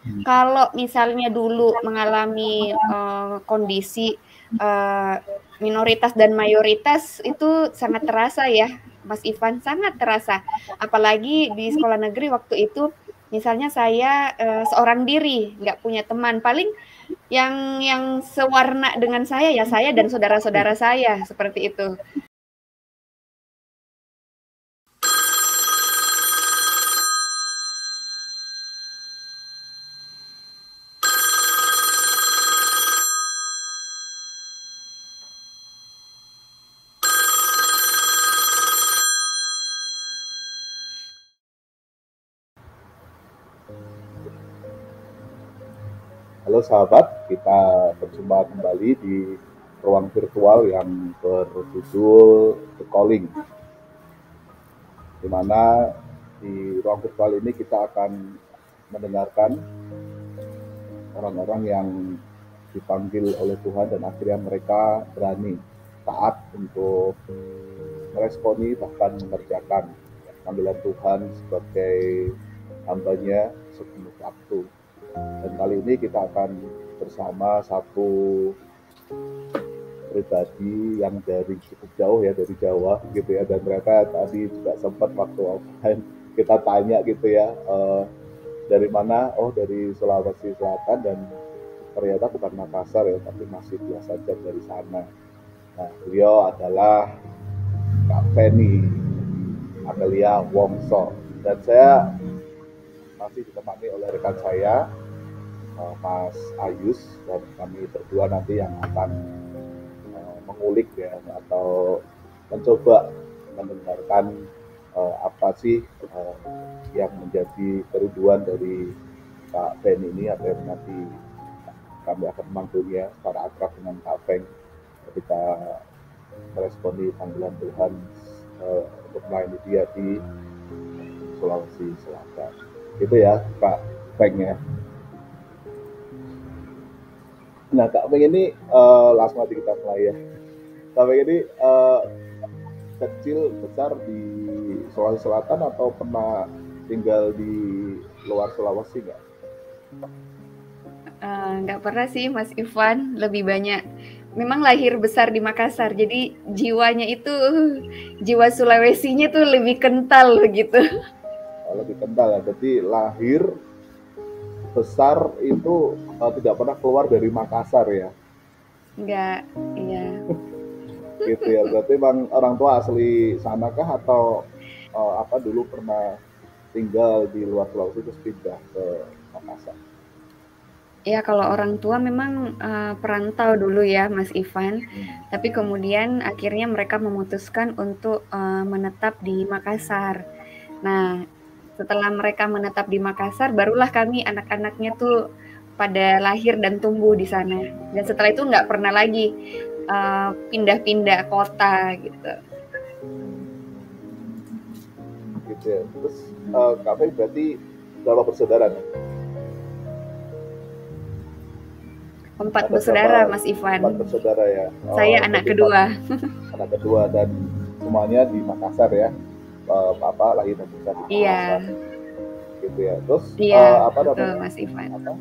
Kalau misalnya dulu mengalami, kondisi, eee, minoritas dan mayoritas itu sangat terasa ya, Mas Ivan, sangat terasa. Apalagi di sekolah negeri waktu itu, misalnya saya, seorang diri, nggak punya teman, paling yang sewarna dengan saya dan saudara-saudara saya, seperti itu. Halo sahabat, kita berjumpa kembali di ruang virtual yang berjudul The Calling, di mana di ruang virtual ini kita akan mendengarkan orang-orang yang dipanggil oleh Tuhan dan akhirnya mereka berani taat untuk meresponi bahkan mengerjakan panggilan Tuhan sebagai hambanya sepenuh waktu. Dan kali ini kita akan bersama satu pribadi yang dari cukup jauh ya, dari Jawa gitu ya, dan ternyata tadi juga sempat waktu offline kita tanya gitu ya, dari mana, oh dari Sulawesi Selatan, dan ternyata bukan Makassar ya, tapi masih 2 jam dari sana. Nah, beliau adalah Kak Feni Amelia Wongso, dan saya masih ditemani oleh rekan saya, Mas Ayus, dan kami berdua nanti yang akan mengulik ya, atau mencoba mendengarkan apa sih yang menjadi kerinduan dari Kak Ben ini, atau yang nanti kami akan memanggilnya secara akrab dengan Kak Peng ketika meresponi panggilan Tuhan untuk melayani dia di Sulawesi Selatan. Gitu ya Kak Peng ya. Nah Kak Peng ini langsung aja kita mulai ya. Kak Peng ini kecil besar di Sulawesi Selatan atau pernah tinggal di luar Sulawesi nggak? Nggak pernah sih Mas Ivan, lebih banyak memang lahir besar di Makassar, jadi jiwanya itu, jiwa Sulawesinya tuh lebih kental gitu. Lebih kental ya, jadi lahir besar itu tidak pernah keluar dari Makassar ya? Nggak, iya. Gitu ya, berarti bang orang tua asli sana kah, atau apa dulu pernah tinggal di luar Sulawesi terus pindah ke Makassar? Ya kalau orang tua memang, perantau dulu ya Mas Ivan, tapi kemudian akhirnya mereka memutuskan untuk, menetap di Makassar. Nah, setelah mereka menetap di Makassar, barulah kami anak-anaknya tuh pada lahir dan tumbuh di sana. Dan setelah itu nggak pernah lagi, pindah-pindah kota gitu. Gitu ya. Terus Kak Fei berarti berapa bersaudara nih? 4 Ada bersaudara berapa? Mas 4 Ivan. bersaudara ya. Saya Oh, anak jadi 4 kedua. anak kedua, dan semuanya di Makassar ya. Papa lahir dan besar di Iya, Makassar. Gitu ya. Terus iya, apa betul namanya? Mas Ivan. Apa?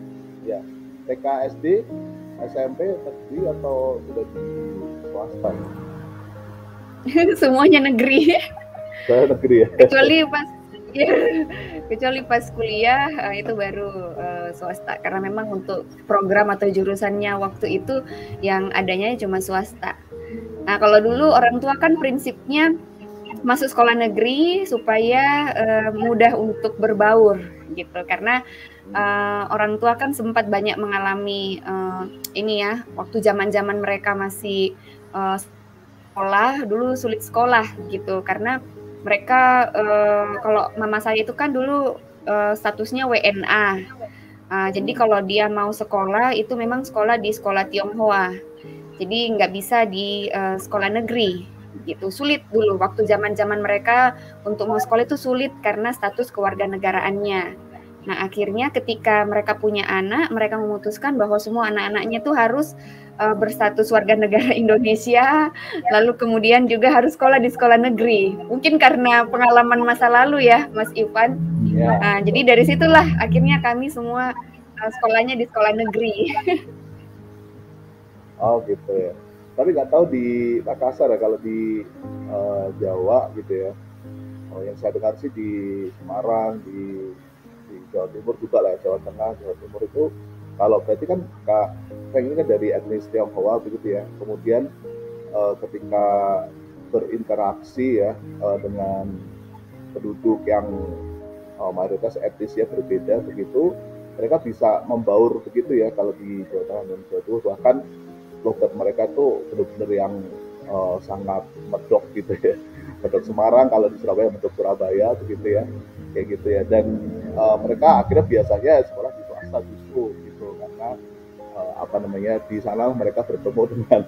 Ya. TK, SD, SMP negeri atau sudah di swasta? Semuanya negeri. Saya negeri ya. Kecuali pas ya, kecuali pas kuliah, itu baru, swasta. Karena memang untuk program atau jurusannya waktu itu yang adanya cuma swasta. Nah, kalau dulu orang tua kan prinsipnya masuk sekolah negeri supaya, mudah untuk berbaur gitu. Karena, orang tua kan sempat banyak mengalami, ini ya, waktu zaman-zaman mereka masih, sekolah, dulu sulit sekolah gitu. Karena mereka, kalau mama saya itu kan dulu, statusnya WNA. Jadi kalau dia mau sekolah itu memang sekolah di sekolah Tionghoa. Jadi nggak bisa di, sekolah negeri gitu. Sulit dulu waktu zaman-zaman mereka untuk mau sekolah itu sulit karena status kewarganegaraannya. Nah, akhirnya ketika mereka punya anak, mereka memutuskan bahwa semua anak-anaknya tuh harus, berstatus warga negara Indonesia, lalu kemudian juga harus sekolah di sekolah negeri. Mungkin karena pengalaman masa lalu ya, Mas Ivan. Ya, Jadi dari situlah akhirnya kami semua, sekolahnya di sekolah negeri. Oh gitu ya. Tapi nggak tahu di Makassar ya, kalau di Jawa gitu ya. Oh, yang saya dengar sih di Semarang, di Jawa Timur juga lah, Jawa Tengah, Jawa Timur itu kalau berarti kan Kak Feng ini kan dari etnis Tionghoa begitu ya. Kemudian ketika berinteraksi ya dengan penduduk yang mayoritas etnisnya berbeda begitu, mereka bisa membaur begitu ya kalau di Jawa Tengah dan Jawa Timur, bahkan logat mereka tuh benar-benar yang sangat medok gitu ya. Medok Semarang, kalau di Surabaya medok Surabaya begitu ya, kayak gitu ya. Dan mereka akhirnya biasanya sekolah di swasta justru gitu, karena apa namanya, di sana mereka bertemu dengan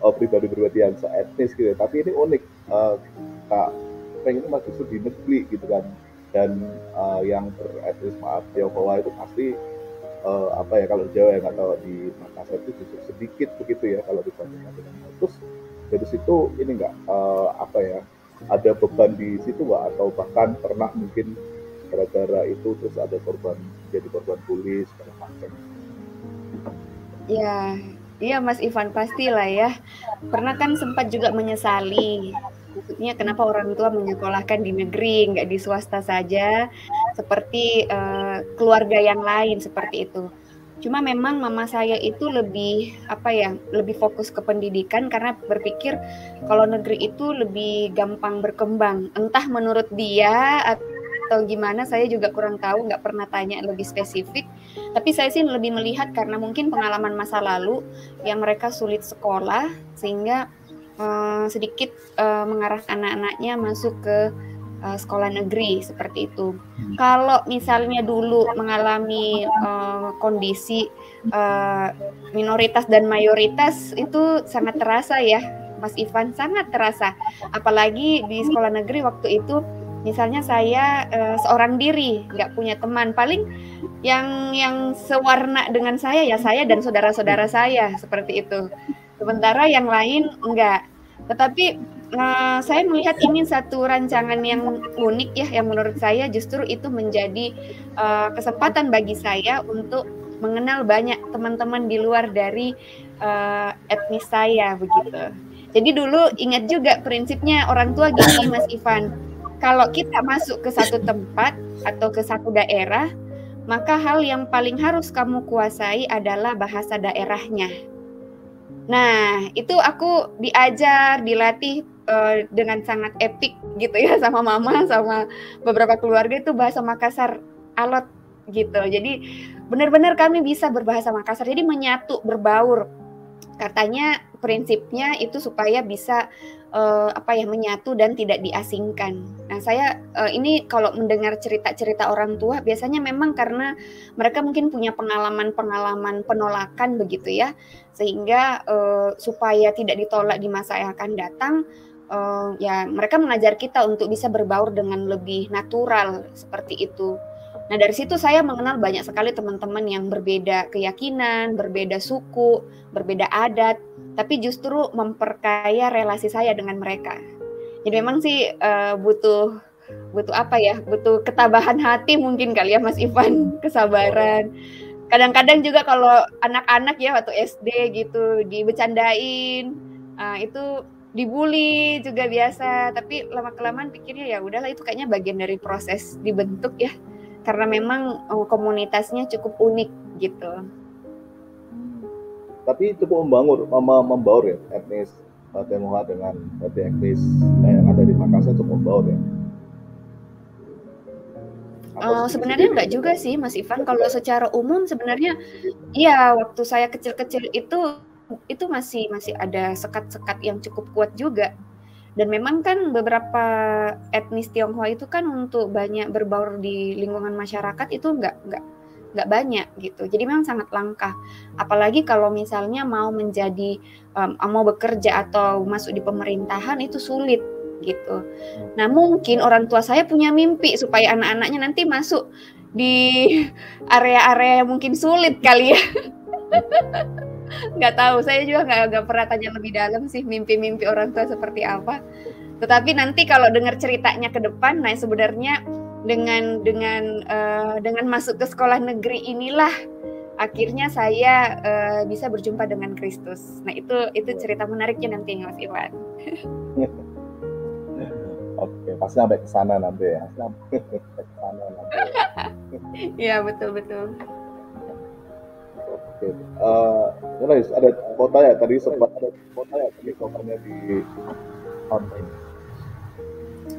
pribadi-pribadi yang seetnis gitu. Tapi ini unik, Kak pengen ini justru di negeri gitu kan, dan yang beretnis maaf Tionghoa itu pasti apa ya, kalau Jawa yang atau di Makassar itu justru sedikit begitu ya kalau dibandingkan dengan. Terus dari situ ini enggak apa ya, ada beban di situ nggak, atau bahkan pernah mungkin gara-gara itu terus ada korban, jadi korban bully segala macam. Ya, iya Mas Ivan pastilah ya. Pernah kan sempat juga menyesali. Maksudnya kenapa orang tua menyekolahkan di negeri, nggak di swasta saja, seperti keluarga yang lain seperti itu. Cuma memang mama saya itu lebih apa ya, lebih fokus ke pendidikan karena berpikir kalau negeri itu lebih gampang berkembang. Entah menurut dia atau gimana, saya juga kurang tahu, nggak pernah tanya lebih spesifik. Tapi saya sih lebih melihat karena mungkin pengalaman masa lalu yang mereka sulit sekolah sehingga sedikit mengarah anak-anaknya masuk ke sekolah negeri seperti itu. Kalau misalnya dulu mengalami kondisi minoritas dan mayoritas itu sangat terasa ya, Mas Ivan, sangat terasa. Apalagi di sekolah negeri waktu itu, misalnya saya seorang diri, nggak punya teman, paling yang sewarna dengan saya ya saya dan saudara-saudara saya seperti itu. Sementara yang lain enggak. Tetapi saya melihat ini satu rancangan yang unik ya, yang menurut saya justru itu menjadi kesempatan bagi saya untuk mengenal banyak teman-teman di luar dari etnis saya begitu. Jadi dulu ingat juga prinsipnya orang tua gini Mas Ivan, kalau kita masuk ke satu tempat atau ke satu daerah, maka hal yang paling harus kamu kuasai adalah bahasa daerahnya. Nah, itu aku diajar, dilatih dengan sangat epik gitu ya sama mama, sama beberapa keluarga itu bahasa Makassar alot gitu. Jadi benar-benar kami bisa berbahasa Makassar, jadi menyatu, berbaur. Katanya prinsipnya itu supaya bisa apa ya, menyatu dan tidak diasingkan. Nah, saya ini kalau mendengar cerita-cerita orang tua biasanya memang karena mereka mungkin punya pengalaman-pengalaman penolakan begitu ya, sehingga supaya tidak ditolak di masa yang akan datang, ya mereka mengajar kita untuk bisa berbaur dengan lebih natural seperti itu. Nah, dari situ saya mengenal banyak sekali teman-teman yang berbeda keyakinan, berbeda suku, berbeda adat, tapi justru memperkaya relasi saya dengan mereka. Jadi memang sih butuh apa ya, butuh ketabahan hati mungkin kali ya Mas Ivan, kesabaran. Kadang-kadang juga kalau anak-anak ya waktu SD gitu dibecandain, itu dibully juga biasa, tapi lama-kelamaan pikirnya ya udahlah, itu kayaknya bagian dari proses dibentuk ya. Karena memang komunitasnya cukup unik gitu. Tapi cukup membaur ya, etnis Tionghoa dengan etnis yang ada di Makassar cukup membaur ya. Sebenarnya enggak juga sih Mas Ivan, kalau secara umum sebenarnya iya, waktu saya kecil-kecil itu masih ada sekat-sekat yang cukup kuat juga. Dan memang kan beberapa etnis Tionghoa itu kan untuk banyak berbaur di lingkungan masyarakat itu nggak banyak gitu. Jadi memang sangat langka. Apalagi kalau misalnya mau menjadi mau bekerja atau masuk di pemerintahan itu sulit gitu. Nah, mungkin orang tua saya punya mimpi supaya anak-anaknya nanti masuk di area-area yang mungkin sulit kali ya. Nggak tahu, saya juga nggak pernah tanya lebih dalam sih mimpi-mimpi orang tua seperti apa. Tetapi nanti kalau dengar ceritanya ke depan, nah sebenarnya dengan masuk ke sekolah negeri inilah akhirnya saya bisa berjumpa dengan Kristus. Nah itu cerita menariknya nanti Mas Iwan. Oke, pasti sampai ke sana nanti ya. Iya betul. Oke, ada kota ya tadi sempat ada kota ya tadi komennya di online.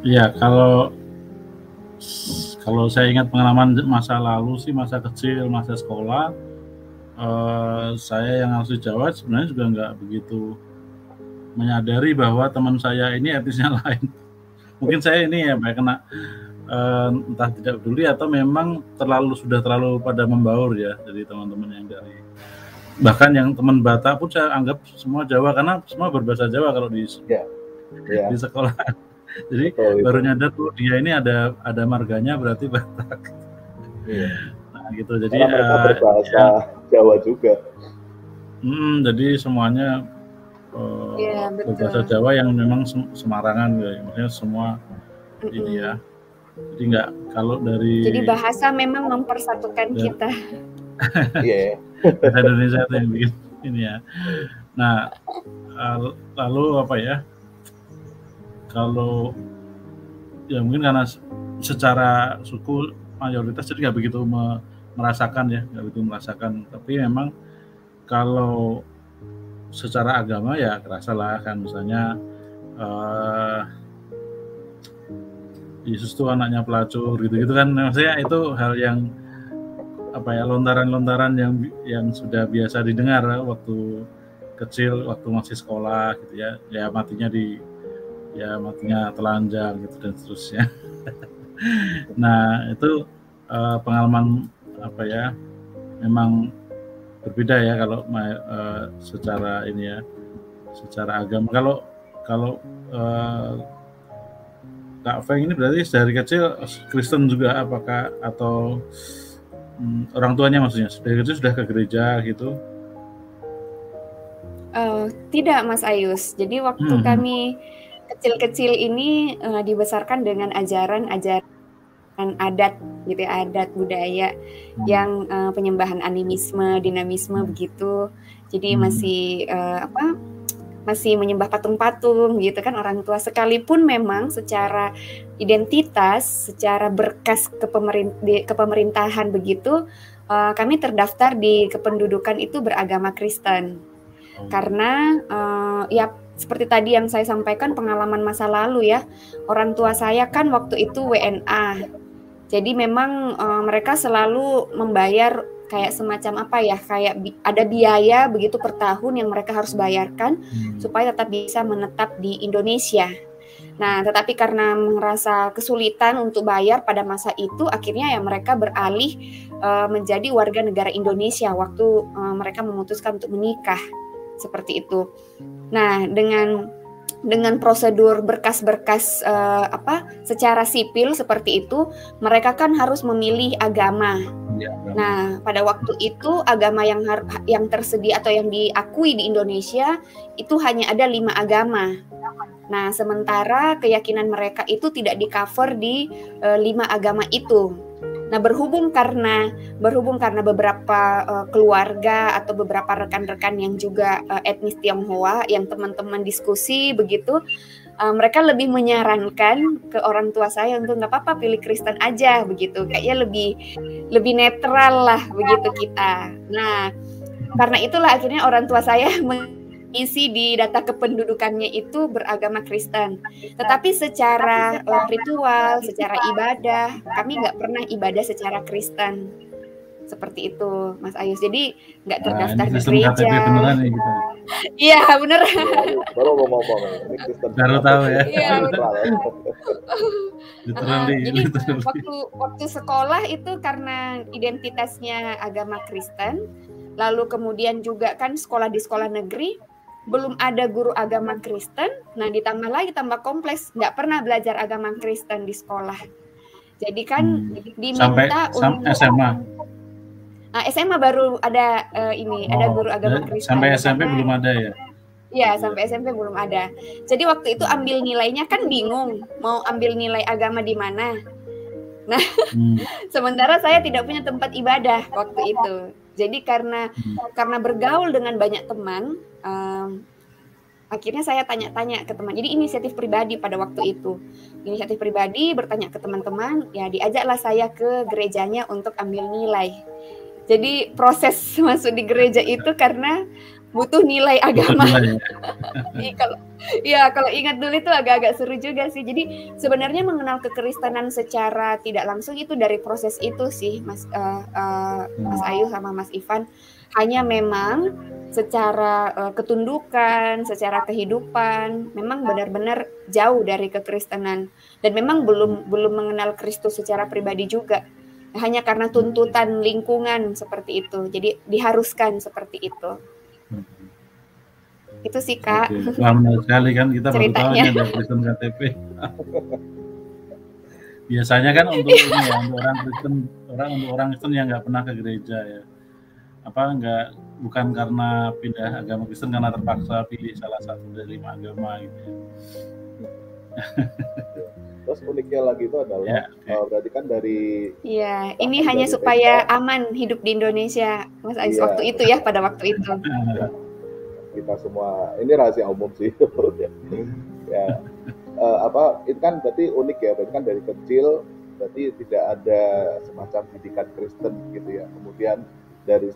Iya, kalau saya ingat pengalaman masa lalu sih, masa kecil, masa sekolah, saya yang asli Jawa sebenarnya juga nggak begitu menyadari bahwa teman saya ini etnisnya lain. Mungkin saya ini ya kena entah tidak peduli atau memang sudah terlalu pada membaur ya dari teman-teman yang dari, bahkan yang teman Batak pun saya anggap semua Jawa karena semua berbahasa Jawa kalau di sekolah. Jadi baru nyadar tuh dia ini ada marganya berarti Batak. Nah gitu, jadi mereka berbahasa Jawa juga. Jadi semuanya berbahasa Jawa yang memang Semarangan ya, maksudnya semua ini ya. Jadi nggak, kalau dari jadi bahasa memang mempersatukan kita. Iya. Bahasa Indonesia itu yang bikin ini ya. Nah lalu apa ya? Kalau ya mungkin karena secara suku mayoritas jadi nggak begitu merasakan. Tapi memang kalau secara agama ya kerasa lah kan, misalnya Yesus tuh anaknya pelacur gitu kan, maksudnya itu hal yang lontaran-lontaran yang sudah biasa didengar waktu kecil, waktu masih sekolah gitu ya matinya telanjang gitu dan seterusnya. Nah itu pengalaman memang berbeda ya kalau secara ini ya, secara agama. Kalau Kak Feng ini berarti dari kecil Kristen juga apakah, atau orang tuanya maksudnya dari kecil sudah ke gereja gitu? Tidak Mas Ayus. Jadi waktu kami kecil-kecil ini dibesarkan dengan ajaran adat gitu ya, adat budaya yang penyembahan animisme, dinamisme begitu. Jadi masih menyembah patung-patung gitu kan orang tua, sekalipun memang secara identitas, secara berkas kepemerintahan begitu kami terdaftar di kependudukan itu beragama Kristen. Karena ya seperti tadi yang saya sampaikan, pengalaman masa lalu ya, orang tua saya kan waktu itu WNA. Jadi memang mereka selalu membayar kayak semacam kayak ada biaya begitu per tahun yang mereka harus bayarkan supaya tetap bisa menetap di Indonesia. Nah, tetapi karena merasa kesulitan untuk bayar pada masa itu, akhirnya ya mereka beralih menjadi warga negara Indonesia waktu mereka memutuskan untuk menikah, seperti itu. Nah, dengan prosedur berkas-berkas secara sipil seperti itu, mereka kan harus memilih agama. Nah, pada waktu itu agama yang tersedia atau yang diakui di Indonesia itu hanya ada 5 agama. Nah, sementara keyakinan mereka itu tidak di-cover di 5 agama itu. Nah, berhubung karena beberapa keluarga atau beberapa rekan-rekan yang juga etnis Tionghoa yang teman-teman diskusi begitu, mereka lebih menyarankan ke orang tua saya untuk nggak apa-apa pilih Kristen aja begitu, kayaknya lebih netral lah begitu kita. Nah, karena itulah akhirnya orang tua saya isi di data kependudukannya itu beragama Kristen. Tetapi secara ritual, secara ibadah, kami nggak pernah ibadah secara Kristen. Seperti itu, Mas Ayus. Jadi nggak terdaftar di gereja. Iya, bener. Baru ngomong ini Kristen. Baru tahu ya. Iya. Jadi waktu sekolah itu karena identitasnya agama Kristen, lalu kemudian juga kan sekolah di sekolah negeri, belum ada guru agama Kristen. Nah, tambah kompleks, nggak pernah belajar agama Kristen di sekolah. Jadi kan diminta sampai SMA. Nah, SMA baru ada ada guru agama Kristen. Sampai SMP belum ada ya? Iya, sampai SMP belum ada. Jadi waktu itu ambil nilainya kan bingung, mau ambil nilai agama di mana. Nah, sementara saya tidak punya tempat ibadah waktu itu. Jadi karena bergaul dengan banyak teman, akhirnya saya tanya-tanya ke teman. Jadi inisiatif pribadi pada waktu itu. Inisiatif pribadi bertanya ke teman-teman, ya diajaklah saya ke gerejanya untuk ambil nilai. Jadi proses masuk di gereja itu karena butuh nilai agama. Kalau ingat dulu itu agak-agak seru juga sih. Jadi sebenarnya mengenal kekristenan secara tidak langsung itu dari proses itu sih, Mas Ayu sama Mas Ivan. Hanya memang secara ketundukan, secara kehidupan, memang benar-benar jauh dari kekristenan dan memang belum mengenal Kristus secara pribadi juga. Hanya karena tuntutan lingkungan seperti itu, jadi diharuskan seperti itu. Itu sih Kak. Wah, menarik sekali kan, kita baru tahu ini ada Kristen KTP. Biasanya kan untuk ini ya, untuk orang Kristen yang nggak pernah ke gereja ya. Bukan karena pindah agama Kristen karena terpaksa pilih salah satu dari 5 agama gitu ya. Terus uniknya lagi itu adalah berarti kan dari ini hanya supaya aman hidup di Indonesia, Mas Ais, waktu itu ya, pada waktu itu. Kita semua ini rahasia umum sih. Itu kan berarti unik ya, berarti kan dari kecil berarti tidak ada semacam didikan Kristen gitu ya. Kemudian dari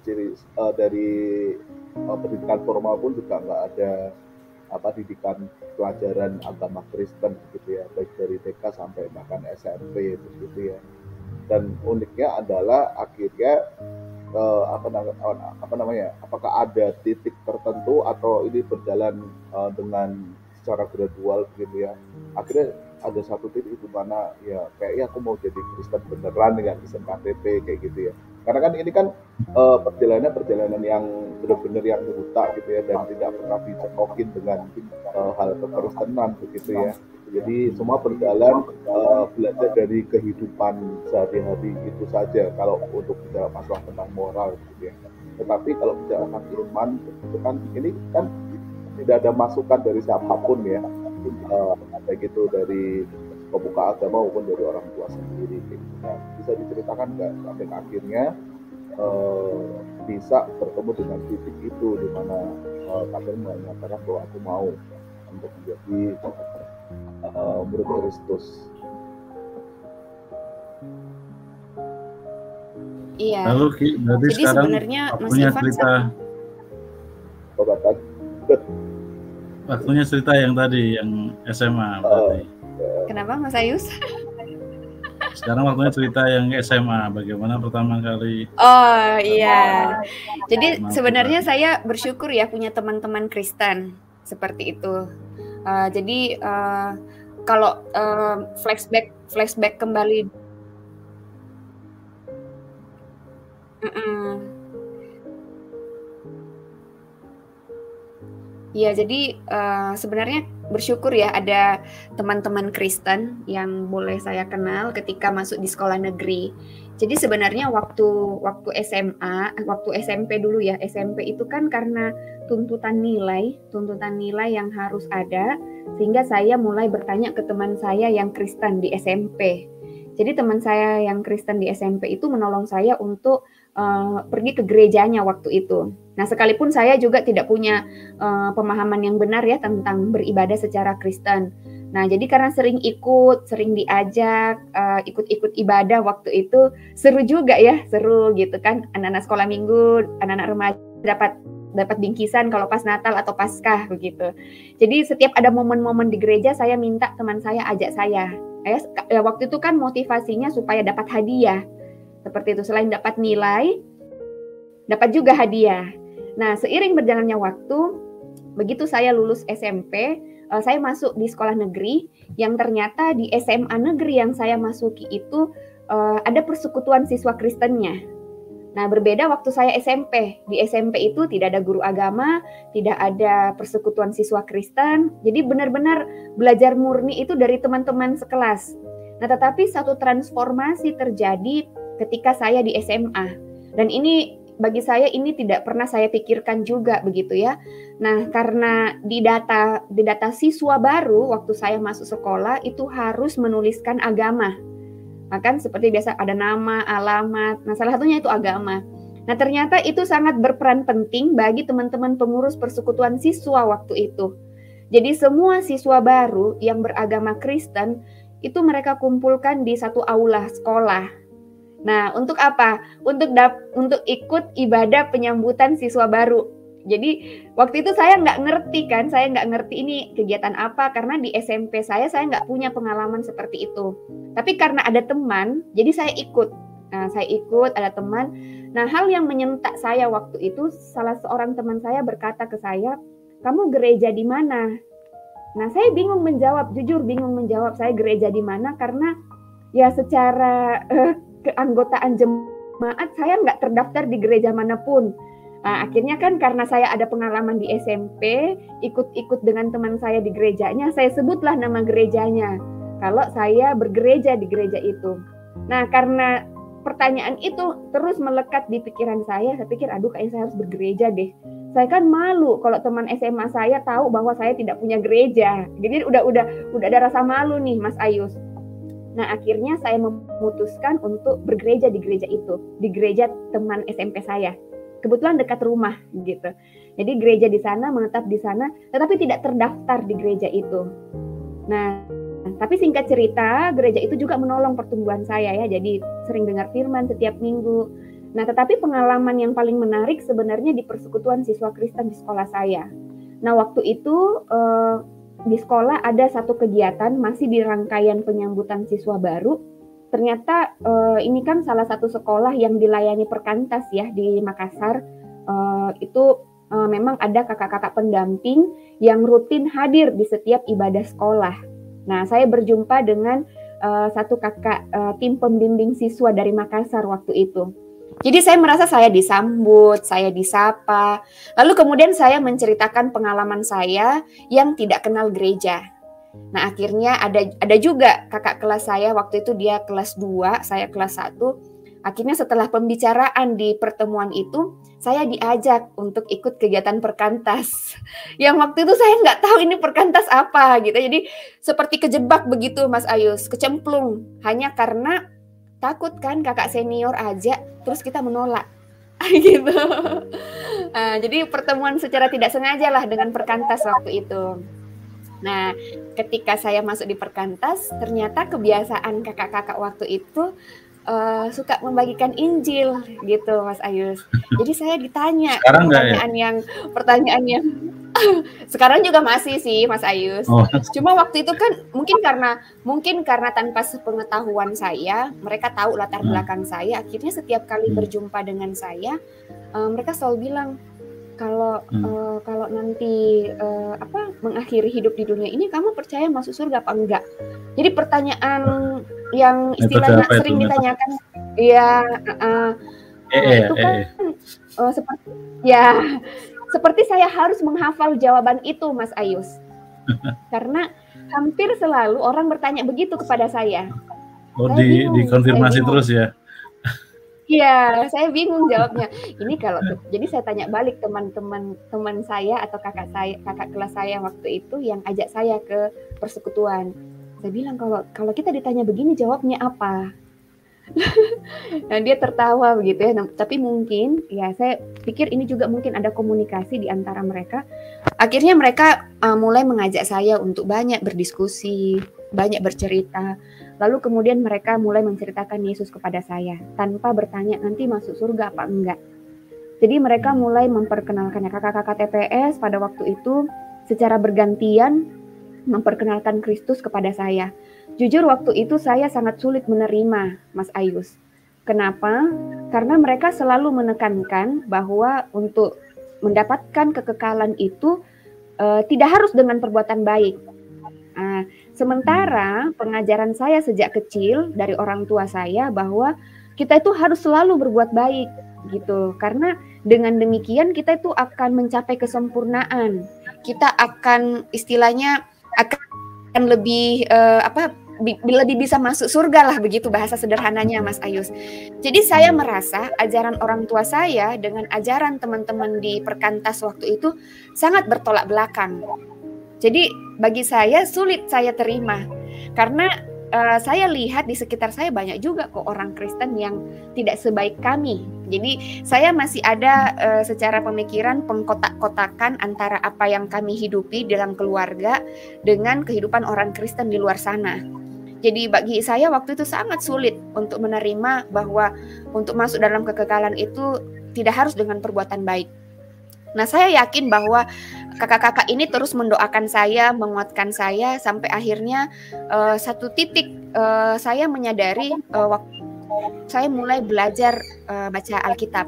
pendidikan formal pun juga nggak ada didikan pelajaran agama Kristen gitu ya, baik dari TK sampai bahkan SMP gitu ya. Dan uniknya adalah akhirnya apakah ada titik tertentu atau ini berjalan dengan secara gradual gitu ya, akhirnya ada satu titik di mana ya kayaknya aku mau jadi Kristen beneran dengan Kristen KTP kayak gitu ya. Karena kan ini kan perjalanan yang benar-benar yang buta gitu ya, dan tidak pernah dicekokin dengan hal kekristenan begitu ya. Jadi semua berjalan belajar dari kehidupan sehari-hari itu saja kalau untuk bicara masalah tentang moral gitu ya. Tetapi kalau bicara tentang iman itu kan ini kan tidak ada masukan dari siapapun ya, baik itu dari pemuka agama maupun dari orang tua sendiri gitu. Nah, bisa diceritakan nggak sampai akhirnya bisa bertemu dengan titik itu di mana kalian menyatakan bahwa aku mau untuk menjadi murid Kristus. Iya. Lalu berarti jadi sekarang sebenarnya waktunya cerita waktunya cerita yang tadi yang SMA berarti. Kenapa Mas Ayus? Sekarang waktunya cerita yang SMA, bagaimana pertama kali. Oh iya. Jadi sebenarnya saya bersyukur ya punya teman-teman Kristen seperti itu. Jadi kalau flashback kembali. Ya, jadi sebenarnya bersyukur ya ada teman-teman Kristen yang boleh saya kenal ketika masuk di sekolah negeri. Jadi sebenarnya waktu SMP dulu ya, SMP itu kan karena tuntutan nilai yang harus ada, sehingga saya mulai bertanya ke teman saya yang Kristen di SMP. Jadi teman saya yang Kristen di SMP itu menolong saya untuk pergi ke gerejanya waktu itu. Nah, sekalipun saya juga tidak punya pemahaman yang benar ya tentang beribadah secara Kristen. Nah, jadi karena sering diajak, ikut ibadah waktu itu, seru juga ya, seru gitu kan. Anak-anak sekolah minggu, anak-anak remaja dapat bingkisan kalau pas Natal atau Paskah begitu. Jadi setiap ada momen-momen di gereja, saya minta teman saya ajak saya. Waktu itu kan motivasinya supaya dapat hadiah. Seperti itu, selain dapat nilai, dapat juga hadiah. Nah, seiring berjalannya waktu, begitu saya lulus SMP, saya masuk di sekolah negeri, yang ternyata di SMA negeri yang saya masuki itu ada persekutuan siswa Kristennya. Nah, berbeda waktu saya SMP. Di SMP itu tidak ada guru agama, tidak ada persekutuan siswa Kristen, jadi benar-benar belajar murni itu dari teman-teman sekelas. Nah, tetapi satu transformasi terjadi ketika saya di SMA. Dan ini bagi saya ini tidak pernah saya pikirkan juga begitu ya. Nah, karena di data siswa baru waktu saya masuk sekolah itu harus menuliskan agama. Bahkan seperti biasa ada nama, alamat. Nah, salah satunya itu agama. Nah, ternyata itu sangat berperan penting bagi teman-teman pengurus persekutuan siswa waktu itu. Jadi semua siswa baru yang beragama Kristen itu mereka kumpulkan di satu aula sekolah. Nah, untuk apa? Untuk ikut ibadah penyambutan siswa baru. Jadi waktu itu saya nggak ngerti ini kegiatan apa, karena di SMP saya nggak punya pengalaman seperti itu. Tapi karena ada teman, jadi saya ikut. Nah, saya ikut, ada teman. Nah, hal yang menyentak saya waktu itu, salah seorang teman saya berkata ke saya, "Kamu gereja di mana?" Nah, saya bingung menjawab, jujur bingung menjawab saya gereja di mana, karena ya secara keanggotaan jemaat saya nggak terdaftar di gereja manapun. Nah, akhirnya kan karena saya ada pengalaman di SMP, ikut-ikut dengan teman saya di gerejanya, saya sebutlah nama gerejanya. Kalau saya bergereja di gereja itu. Nah, karena pertanyaan itu terus melekat di pikiran saya pikir, aduh kayaknya saya harus bergereja deh. Saya kan malu kalau teman SMA saya tahu bahwa saya tidak punya gereja. Jadi udah ada rasa malu nih, Mas Ayus. Nah, akhirnya saya memutuskan untuk bergereja di gereja itu, di gereja teman SMP saya. Kebetulan dekat rumah gitu. Jadi gereja di sana, menetap di sana, tetapi tidak terdaftar di gereja itu. Nah, tapi singkat cerita, gereja itu juga menolong pertumbuhan saya ya. Jadi sering dengar firman setiap minggu. Nah, tetapi pengalaman yang paling menarik sebenarnya di persekutuan siswa Kristen di sekolah saya. Nah, waktu itu di sekolah ada satu kegiatan masih di rangkaian penyambutan siswa baru. Ternyata ini kan salah satu sekolah yang dilayani Perkantas ya di Makassar. Itu memang ada kakak-kakak pendamping yang rutin hadir di setiap ibadah sekolah. Nah, saya berjumpa dengan satu kakak tim pembimbing siswa dari Makassar waktu itu. Jadi saya merasa saya disambut, saya disapa. Lalu kemudian saya menceritakan pengalaman saya yang tidak kenal gereja. Nah, akhirnya ada juga kakak kelas saya, waktu itu dia kelas 2, saya kelas 1. Akhirnya setelah pembicaraan di pertemuan itu, saya diajak untuk ikut kegiatan Perkantas. Yang waktu itu saya nggak tahu ini Perkantas apa gitu. Jadi seperti kejebak begitu, Mas Ayus, kecemplung. Hanya karena takut kan kakak senior aja, terus kita menolak. Gitu. Nah, jadi pertemuan secara tidak sengaja lah dengan Perkantas waktu itu. Nah, ketika saya masuk di Perkantas, ternyata kebiasaan kakak-kakak waktu itu suka membagikan Injil gitu, Mas Ayus. Jadi saya ditanya pertanyaan yang sekarang juga masih sih, Mas Ayus. Cuma waktu itu kan mungkin karena tanpa sepengetahuan saya, mereka tahu latar belakang saya. Akhirnya setiap kali berjumpa dengan saya, mereka selalu bilang, kalau nanti mengakhiri hidup di dunia ini, kamu percaya masuk surga apa enggak? Jadi pertanyaan yang istilahnya sering ditanyakan, itu kan seperti saya harus menghafal jawaban itu, Mas Ayus. Karena hampir selalu orang bertanya begitu kepada saya. Dikonfirmasi terus ya? Iya, saya bingung jawabnya. Ini jadi saya tanya balik teman saya atau kakak kelas saya waktu itu yang ajak saya ke persekutuan. Saya bilang kalau kita ditanya begini jawabnya apa? Nah, dia tertawa begitu ya. Nah, tapi mungkin ya saya pikir ini juga mungkin ada komunikasi di antara mereka. Akhirnya mereka mulai mengajak saya untuk banyak berdiskusi, banyak bercerita. Lalu kemudian mereka mulai menceritakan Yesus kepada saya tanpa bertanya nanti masuk surga apa enggak. Jadi mereka mulai memperkenalkannya. Kakak-kakak TPS pada waktu itu secara bergantian memperkenalkan Kristus kepada saya. Jujur waktu itu saya sangat sulit menerima, Mas Ayus. Kenapa? Karena mereka selalu menekankan bahwa untuk mendapatkan kekekalan itu tidak harus dengan perbuatan baik. Sementara pengajaran saya sejak kecil dari orang tua saya bahwa kita itu harus selalu berbuat baik gitu. Karena dengan demikian kita itu akan mencapai kesempurnaan. Kita akan istilahnya akan lebih lebih bisa masuk surga lah, begitu bahasa sederhananya, Mas Ayus. Jadi saya merasa ajaran orang tua saya dengan ajaran teman-teman di Perkantas waktu itu sangat bertolak belakang. Jadi bagi saya sulit saya terima karena saya lihat di sekitar saya banyak juga kok orang Kristen yang tidak sebaik kami. Jadi saya masih ada secara pemikiran pengkotak-kotakan antara apa yang kami hidupi dalam keluarga dengan kehidupan orang Kristen di luar sana. Jadi bagi saya waktu itu sangat sulit untuk menerima bahwa untuk masuk dalam kekekalan itu tidak harus dengan perbuatan baik. Nah, saya yakin bahwa kakak-kakak ini terus mendoakan saya, menguatkan saya, sampai akhirnya satu titik saya menyadari waktu saya mulai belajar baca Alkitab.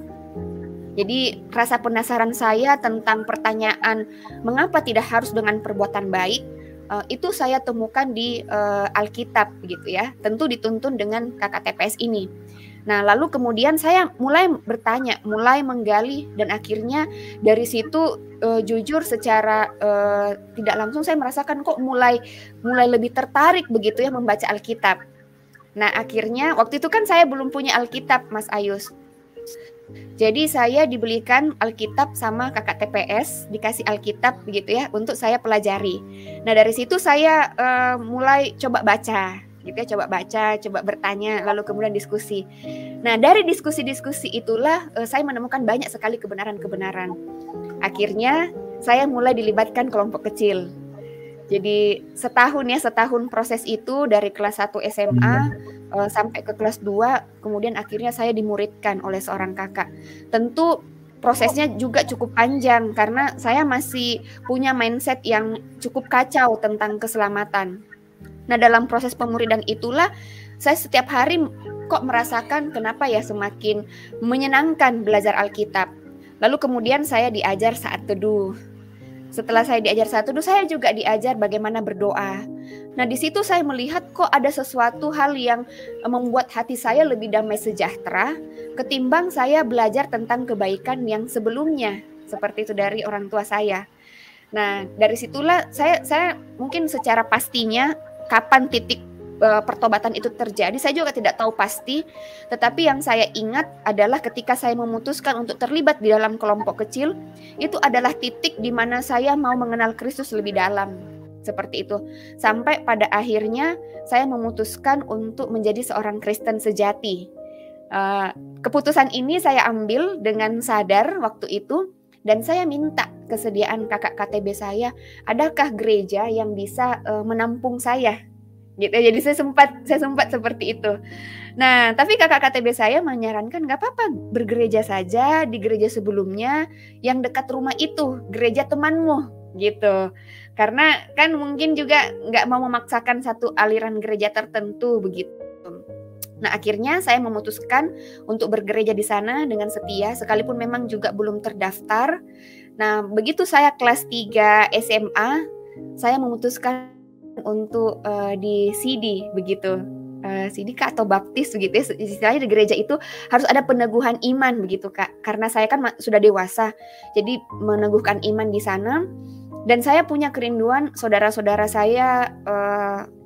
Jadi rasa penasaran saya tentang pertanyaan mengapa tidak harus dengan perbuatan baik, itu saya temukan di Alkitab gitu ya. Tentu dituntun dengan kakak TPS ini. Nah, lalu kemudian saya mulai bertanya, mulai menggali, dan akhirnya dari situ jujur secara tidak langsung saya merasakan kok mulai lebih tertarik begitu ya membaca Alkitab. Nah, akhirnya waktu itu kan saya belum punya Alkitab, Mas Ayus. Jadi saya dibelikan Alkitab sama kakak TPS, dikasih Alkitab begitu ya untuk saya pelajari. Nah, dari situ saya mulai coba baca gitu ya, coba bertanya, lalu kemudian diskusi. Nah, dari diskusi-diskusi itulah saya menemukan banyak sekali kebenaran-kebenaran. Akhirnya saya mulai dilibatkan kelompok kecil. Jadi setahun proses itu dari kelas 1 SMA sampai ke kelas 2, kemudian akhirnya saya dimuridkan oleh seorang kakak. Tentu prosesnya juga cukup panjang karena saya masih punya mindset yang cukup kacau tentang keselamatan. Nah, dalam proses pemuridan itulah saya setiap hari kok merasakan kenapa ya semakin menyenangkan belajar Alkitab. Lalu kemudian saya diajar saat teduh. Setelah saya diajar saat teduh, saya juga diajar bagaimana berdoa. Nah, di situ saya melihat kok ada sesuatu hal yang membuat hati saya lebih damai sejahtera ketimbang saya belajar tentang kebaikan yang sebelumnya, seperti itu dari orang tua saya. Nah, dari situlah saya mungkin secara pastinya kapan titik pertobatan itu terjadi, saya juga tidak tahu pasti. Tetapi yang saya ingat adalah ketika saya memutuskan untuk terlibat di dalam kelompok kecil, itu adalah titik di mana saya mau mengenal Kristus lebih dalam. Seperti itu. Sampai pada akhirnya saya memutuskan untuk menjadi seorang Kristen sejati. Keputusan ini saya ambil dengan sadar waktu itu, dan saya minta kesediaan kakak KTB saya, adakah gereja yang bisa menampung saya? Gitu. Jadi saya sempat seperti itu. Nah, tapi kakak KTB saya menyarankan nggak apa-apa, bergereja saja di gereja sebelumnya yang dekat rumah itu, gereja temanmu gitu. Karena kan mungkin juga nggak mau memaksakan satu aliran gereja tertentu begitu. Nah, akhirnya saya memutuskan untuk bergereja di sana dengan setia, sekalipun memang juga belum terdaftar. Nah, begitu saya kelas 3 SMA, saya memutuskan untuk di CD begitu, CD Kak atau baptis begitu ya, istilahnya di gereja itu harus ada peneguhan iman begitu Kak, karena saya kan sudah dewasa, jadi meneguhkan iman di sana. Dan saya punya kerinduan saudara-saudara saya,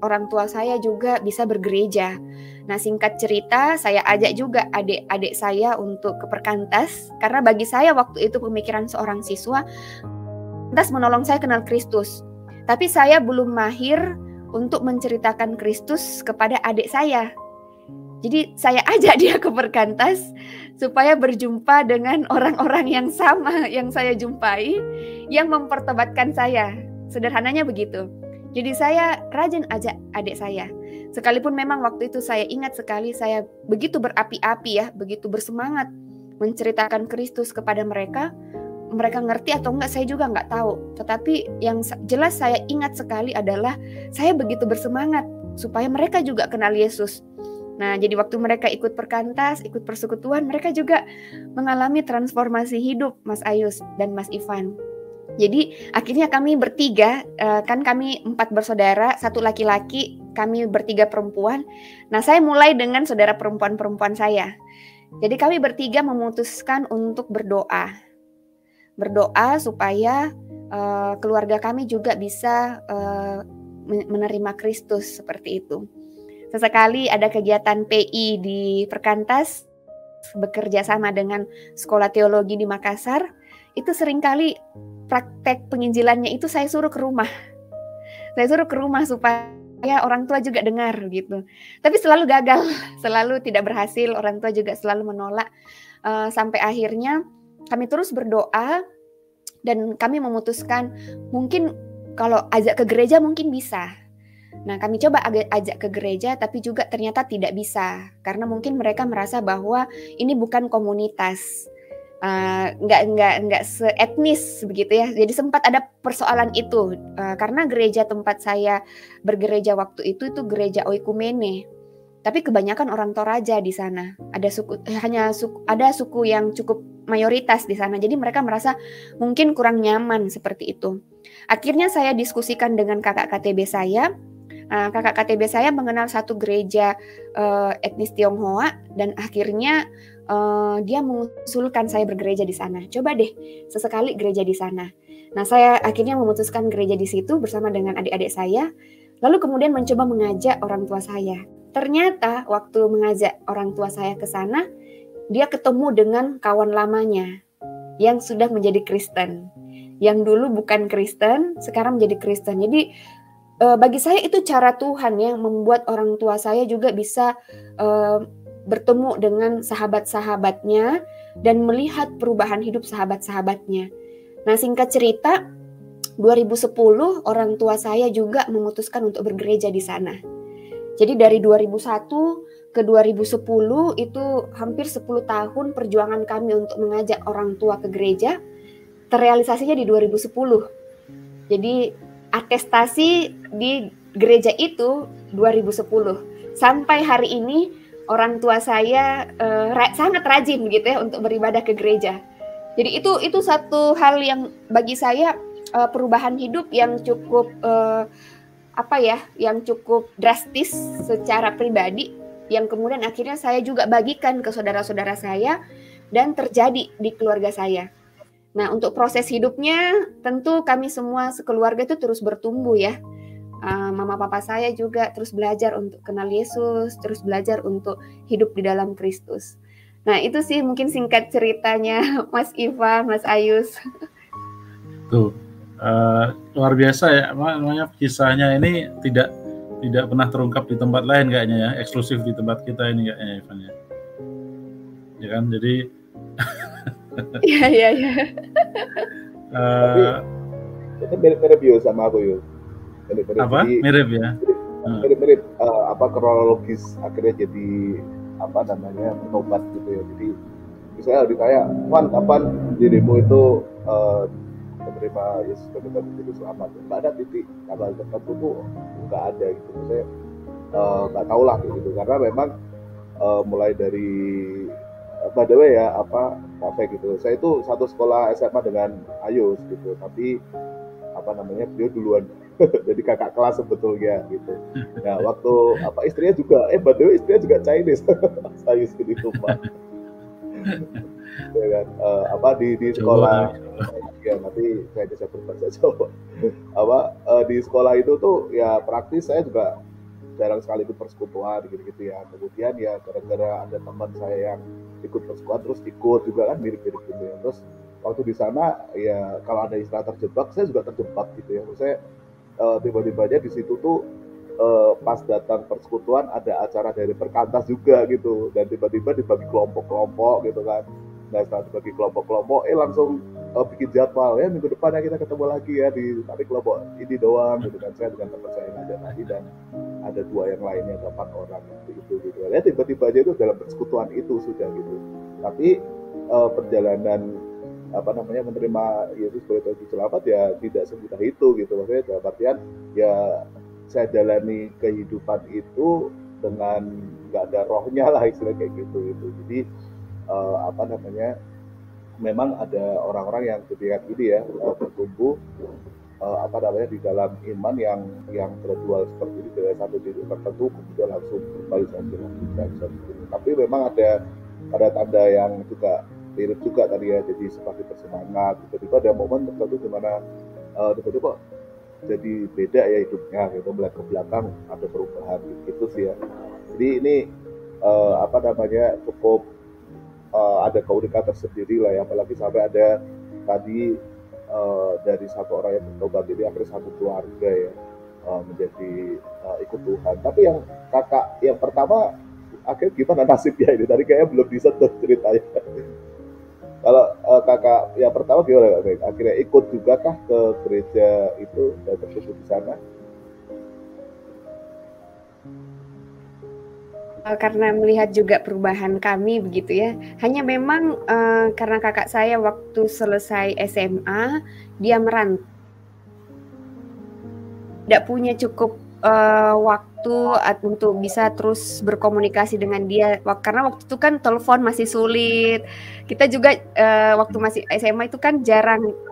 orang tua saya juga bisa bergereja. Nah, singkat cerita saya ajak juga adik-adik saya untuk ke Perkantas, karena bagi saya waktu itu pemikiran seorang siswa, Perkantas menolong saya kenal Kristus. Tapi saya belum mahir untuk menceritakan Kristus kepada adik saya. Jadi saya ajak dia ke Perkantas supaya berjumpa dengan orang-orang yang sama yang saya jumpai, yang mempertobatkan saya. Sederhananya begitu. Jadi saya rajin ajak adik saya. Sekalipun memang waktu itu saya ingat sekali saya begitu berapi-api ya, begitu bersemangat menceritakan Kristus kepada mereka. Mereka ngerti atau enggak saya juga enggak tahu. Tetapi yang jelas saya ingat sekali adalah saya begitu bersemangat supaya mereka juga kenal Yesus. Nah, jadi waktu mereka ikut Perkantas, ikut persekutuan, mereka juga mengalami transformasi hidup, Mas Ayus dan Mas Ivan. Jadi akhirnya kami bertiga, kan kami 4 bersaudara, 1 laki-laki, kami bertiga perempuan. Nah, saya mulai dengan saudara perempuan-perempuan saya. Jadi kami bertiga memutuskan untuk berdoa supaya keluarga kami juga bisa menerima Kristus seperti itu. Sesekali ada kegiatan PI di Perkantas, bekerja sama dengan Sekolah Teologi di Makassar, itu seringkali praktek penginjilannya itu saya suruh ke rumah. Saya suruh ke rumah supaya orang tua juga dengar gitu. Tapi selalu gagal, selalu tidak berhasil, orang tua juga selalu menolak. Sampai akhirnya kami terus berdoa dan kami memutuskan mungkin kalau ajak ke gereja mungkin bisa. Nah, kami coba ajak ke gereja tapi juga ternyata tidak bisa karena mungkin mereka merasa bahwa ini bukan komunitas. Nggak seetnis begitu ya. Jadi sempat ada persoalan itu karena gereja tempat saya bergereja waktu itu gereja oikumene. Tapi kebanyakan orang Toraja di sana. Ada suku yang cukup mayoritas di sana. Jadi mereka merasa mungkin kurang nyaman seperti itu. Akhirnya saya diskusikan dengan kakak KTB saya. Kakak KTB saya mengenal satu gereja etnis Tionghoa dan akhirnya dia mengusulkan saya bergereja di sana. Coba deh sesekali gereja di sana. Nah, saya akhirnya memutuskan gereja di situ bersama dengan adik-adik saya. Lalu kemudian mencoba mengajak orang tua saya. Ternyata waktu mengajak orang tua saya ke sana, dia ketemu dengan kawan lamanya yang sudah menjadi Kristen. Yang dulu bukan Kristen, sekarang menjadi Kristen. Jadi bagi saya itu cara Tuhan yang membuat orang tua saya juga bisa bertemu dengan sahabat-sahabatnya dan melihat perubahan hidup sahabat-sahabatnya. Nah, singkat cerita, 2010 orang tua saya juga memutuskan untuk bergereja di sana. Jadi dari 2001 ke 2010 itu hampir 10 tahun perjuangan kami untuk mengajak orang tua ke gereja, terrealisasinya di 2010. Jadi atestasi di gereja itu 2010. Sampai hari ini orang tua saya sangat rajin gitu ya untuk beribadah ke gereja. Jadi itu satu hal yang bagi saya perubahan hidup yang cukup yang cukup drastis secara pribadi, yang kemudian akhirnya saya juga bagikan ke saudara-saudara saya dan terjadi di keluarga saya. Nah, untuk proses hidupnya tentu kami semua sekeluarga itu terus bertumbuh ya. Mama papa saya juga terus belajar untuk kenal Yesus, terus belajar untuk hidup di dalam Kristus. Nah, itu sih mungkin singkat ceritanya Mas Ivan, Mas Ayus. Tuh. Luar biasa ya, namanya kisahnya ini tidak pernah terungkap di tempat lain kayaknya ya, eksklusif di tempat kita ini kayaknya Ivan ya. Ya kan, jadi Iya. Itu mirip Yus sama aku Yus. Mirip ya. Mirip kronologis akhirnya jadi bertobat gitu ya. Jadi misalnya ditanya, Wan, kapan dirimu itu menerima Yesus sebagai Juru Selamat? Nggak ada titik tanggal tertentu tuh, nggak ada gitu. Saya nggak tahu lah gitu, karena memang mulai dari by the way ya kafe gitu. Saya itu satu sekolah SMA dengan Ayus gitu, tapi beliau duluan jadi kakak kelas sebetulnya gitu. Nah, waktu istrinya juga by the way istrinya juga Chinese. Ayus di rumah. Ya kan, di sekolah ya, nanti saya bisa berbahasa Jawa. Di sekolah itu tuh ya praktis saya juga jarang sekali ikut persekutuan gitu ya. Kemudian ya gara-gara ada teman saya yang ikut persekutuan terus ikut juga kan mirip-mirip gitu ya. Terus waktu di sana ya kalau ada istilah terjebak, saya juga terjebak gitu ya. Saya tiba-tiba aja di situ tuh pas datang persekutuan ada acara dari Perkantas juga gitu, dan tiba-tiba dibagi kelompok-kelompok gitu kan. Nah, setelah dibagi kelompok-kelompok langsung bikin jadwal ya, minggu depannya kita ketemu lagi ya di kelompok ini doang gitu kan. Saya dengan teman saya yang ada tadi dan ada 2 yang lainnya, 8 orang gitu ya. Tiba-tiba aja itu dalam persekutuan itu sudah gitu. Tapi perjalanan menerima Yesus sebagai Tuhan Selamat ya tidak semudah itu gitu. Maksudnya dalam artian ya saya jalani kehidupan itu dengan nggak ada rohnya lah istilah kayak gitu. Jadi memang ada orang-orang yang ketika ini ya bertumbuh di dalam iman yang gradual seperti ini, dari satu titik tertentu kemudian langsung kembali saja. Tapi memang ada tanda yang juga mirip juga tadi ya, jadi seperti bersemangat. Tiba-tiba ada momen tertentu di mana tiba-tiba jadi beda ya hidupnya gitu, melihat ke belakang ada perubahan gitu sih ya. Jadi ini cukup ada keunikan tersendiri lah ya, apalagi sampai ada tadi dari satu orang yang bertobat ini akhirnya satu keluarga ya. menjadi ikut Tuhan. Tapi yang kakak yang pertama akhirnya gimana nasibnya ini? Tadi kayaknya belum disentuh ceritanya. Kalau kakak yang pertama gimana Kak? Akhirnya ikut juga kah ke gereja itu dan bertumbuh di sana? Karena melihat juga perubahan kami begitu ya. Hanya memang karena kakak saya waktu selesai SMA dia merantau, tidak punya cukup waktu untuk bisa terus berkomunikasi dengan dia, karena waktu itu kan telepon masih sulit. Kita juga waktu masih SMA itu kan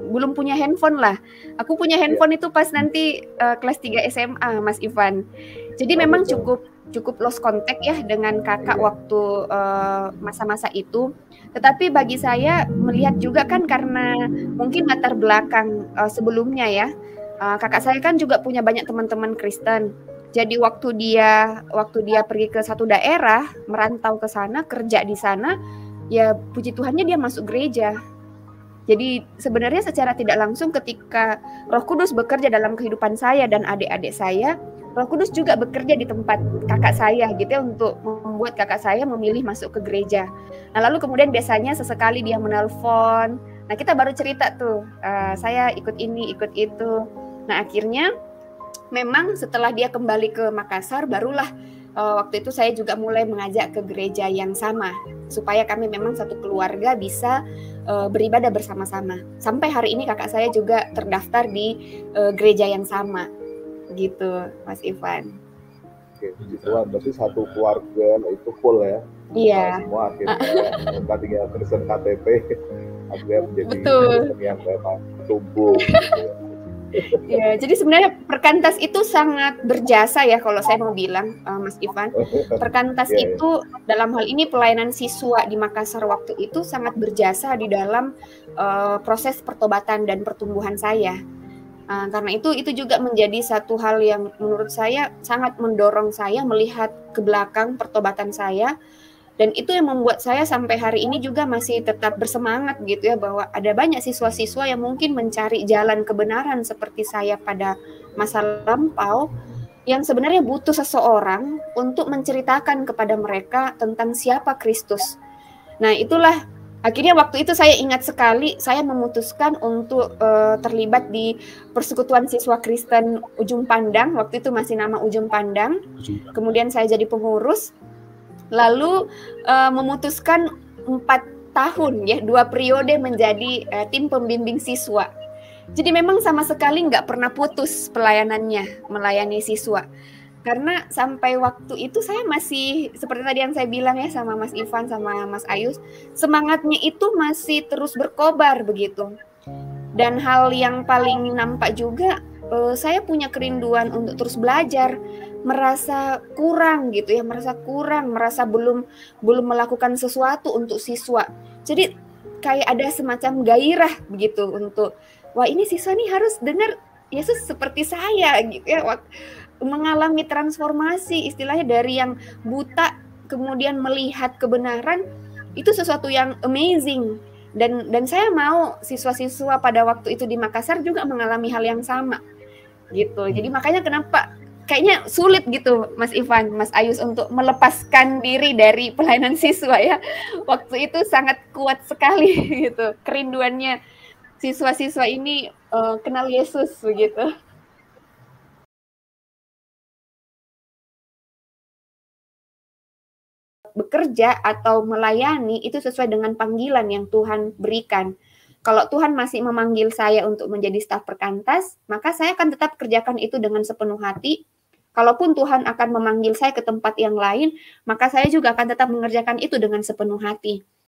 belum punya handphone lah. Aku punya handphone itu pas nanti kelas 3 SMA, Mas Ivan. Jadi memang cukup lost contact ya dengan kakak waktu masa-masa itu. Tetapi bagi saya melihat juga kan karena mungkin latar belakang sebelumnya ya, kakak saya kan juga punya banyak teman-teman Kristen. Jadi waktu dia pergi ke satu daerah, merantau ke sana, kerja di sana, ya puji Tuhannya dia masuk gereja. Jadi sebenarnya secara tidak langsung ketika Roh Kudus bekerja dalam kehidupan saya dan adik-adik saya, Roh Kudus juga bekerja di tempat kakak saya gitu ya, untuk membuat kakak saya memilih masuk ke gereja. Nah lalu kemudian biasanya sesekali dia menelpon, nah kita baru cerita tuh, saya ikut ini, ikut itu. Nah akhirnya memang setelah dia kembali ke Makassar, barulah waktu itu saya juga mulai mengajak ke gereja yang sama, supaya kami memang satu keluarga bisa beribadah bersama-sama. Sampai hari ini kakak saya juga terdaftar di gereja yang sama, gitu, Mas Ivan. Oke, puji Tuhan. Berarti satu keluarga itu full ya. Iya. Semua akhirnya tadinya Kristen KTP, akhirnya menjadi Kristen yang memang tumbuh. Ya, jadi sebenarnya Perkantas itu sangat berjasa ya kalau saya mau bilang, Mas Ivan. Perkantas itu dalam hal ini pelayanan siswa di Makassar waktu itu sangat berjasa di dalam proses pertobatan dan pertumbuhan saya. Karena itu juga menjadi satu hal yang menurut saya sangat mendorong saya melihat ke belakang pertobatan saya. Dan itu yang membuat saya sampai hari ini juga masih tetap bersemangat gitu ya, bahwa ada banyak siswa-siswa yang mungkin mencari jalan kebenaran seperti saya pada masa lampau, yang sebenarnya butuh seseorang untuk menceritakan kepada mereka tentang siapa Kristus. Nah itulah akhirnya waktu itu saya ingat sekali, saya memutuskan untuk terlibat di Persekutuan Siswa Kristen Ujung Pandang, waktu itu masih nama Ujung Pandang. Kemudian saya jadi pengurus. Lalu memutuskan 4 tahun ya, 2 periode menjadi tim pembimbing siswa. Jadi memang sama sekali nggak pernah putus pelayanannya, melayani siswa. Karena sampai waktu itu saya masih, seperti tadi yang saya bilang ya sama Mas Ivan, sama Mas Ayus, semangatnya itu masih terus berkobar begitu. Dan hal yang paling nampak juga, saya punya kerinduan untuk terus belajar, merasa kurang gitu ya, merasa belum melakukan sesuatu untuk siswa. Jadi kayak ada semacam gairah begitu untuk, wah ini siswa nih harus dengar Yesus seperti saya gitu ya, mengalami transformasi, istilahnya dari yang buta kemudian melihat kebenaran, itu sesuatu yang amazing. Dan saya mau siswa-siswa pada waktu itu di Makassar juga mengalami hal yang sama gitu. Jadi makanya kenapa kayaknya sulit gitu Mas Ivan, Mas Ayus, untuk melepaskan diri dari pelayanan siswa ya. Waktu itu sangat kuat sekali gitu kerinduannya siswa-siswa ini kenal Yesus begitu. Bekerja atau melayani itu sesuai dengan panggilan yang Tuhan berikan. Kalau Tuhan masih memanggil saya untuk menjadi staf Perkantas, maka saya akan tetap kerjakan itu dengan sepenuh hati. Kalaupun Tuhan akan memanggil saya ke tempat yang lain, maka saya juga akan tetap mengerjakan itu dengan sepenuh hati.